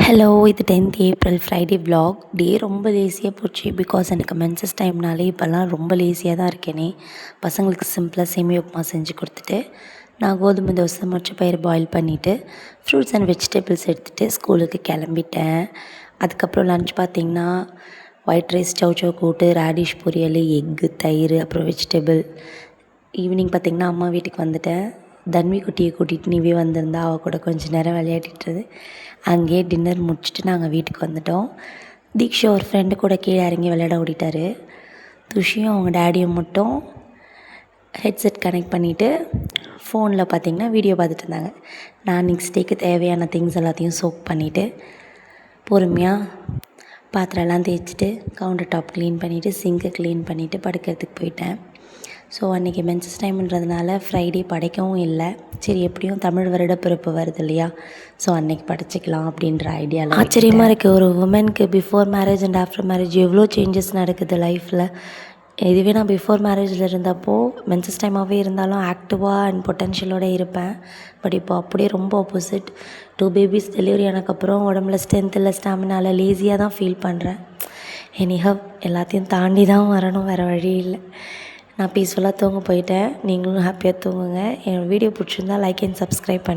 Hello, இது 10th April Friday vlog. டே ரொம்ப லேசியாக போச்சு. பிகாஸ் எனக்கு மென்சஸ் டைம்னாலே இப்போல்லாம் ரொம்ப லேசியாக தான் இருக்கேனே. பசங்களுக்கு சிம்பிளாக சேமியா உப்புமா செஞ்சு கொடுத்துட்டு, நான் கோதுமை தோசை மொச்சை பயிறு பாயில் பண்ணிவிட்டு, ஃப்ரூட்ஸ் அண்ட் வெஜிடபிள்ஸ் எடுத்துகிட்டு ஸ்கூலுக்கு கிளம்பிட்டேன். அதுக்கப்புறம் லன்ச் பார்த்திங்கன்னா ஒயிட் ரைஸ், சௌச்சௌ கூட்டு, ரேடிஷ் பொரியல், எக்கு, தயிர், அப்புறம் வெஜிடபிள். ஈவினிங் பார்த்திங்கன்னா அம்மா வீட்டுக்கு வந்துட்டேன். தன்வி குட்டியை கூட்டிகிட்டு நீவே வந்திருந்தா, அவள் கூட கொஞ்சம் நேரம் விளையாடிட்டுருது. அங்கேயே டின்னர் முடிச்சுட்டு நாங்கள் வீட்டுக்கு வந்துட்டோம். தீக்ஷா ஒரு ஃப்ரெண்டு கூட கீழே இறங்கி விளையாட ஓடிட்டார். துஷியும் அவங்க டேடியும் மட்டும் ஹெட்செட் கனெக்ட் பண்ணிவிட்டு ஃபோனில் பார்த்திங்கன்னா வீடியோ பார்த்துட்டு இருந்தாங்க. நான் நெக்ஸ்ட் டேக்கு தேவையான திங்ஸ் எல்லாத்தையும் சோக் பண்ணிவிட்டு பொறுமையாக பாத்திரம்லாம் தேய்ச்சிட்டு கவுண்டர் டாப் க்ளீன் பண்ணிவிட்டு சிங்கை க்ளீன் பண்ணிவிட்டு படுக்கிறதுக்கு போயிட்டேன். ஸோ அன்றைக்கி மென்சஸ் டைம்ன்றதுனால ஃப்ரைடே படைக்கவும் இல்லை. சரி, எப்படியும் தமிழ் வருடப்பிறப்பு வருது இல்லையா, ஸோ அன்றைக்கி படைச்சிக்கலாம் அப்படின்ற ஐடியாவில். ஆச்சரியமாக இருக்குது, ஒரு உமனுக்கு before marriage and after marriage எவ்வளோ சேஞ்சஸ் நடக்குது லைஃப்பில். இதுவே நான் பிஃபோர் மேரேஜில் இருந்தப்போ மென்சஸ் டைமாகவே இருந்தாலும் ஆக்டிவாக அண்ட் பொட்டென்ஷியலோடு இருப்பேன். பட் இப்போ அப்படியே ரொம்ப ஆப்போசிட். 2 பேபிஸ் டெலிவரி ஆனதுக்கப்புறம் உடம்புல ஸ்ட்ரென்த் இல்லை, ஸ்டாமினாவில் லேசியாக தான் ஃபீல் பண்ணுறேன். எனிஹவ் எல்லாத்தையும் தாண்டி தான் வரணும், வேறு வழி இல்லை. நான் பீஸ்ஃபுல்லாக தூங்க போயிட்டேன். நீங்களும் ஹாப்பியாக தூங்குங்க. என் வீடியோ பிடிச்சிருந்தா லைக் அண்ட் சப்ஸ்கிரைப் பண்ணி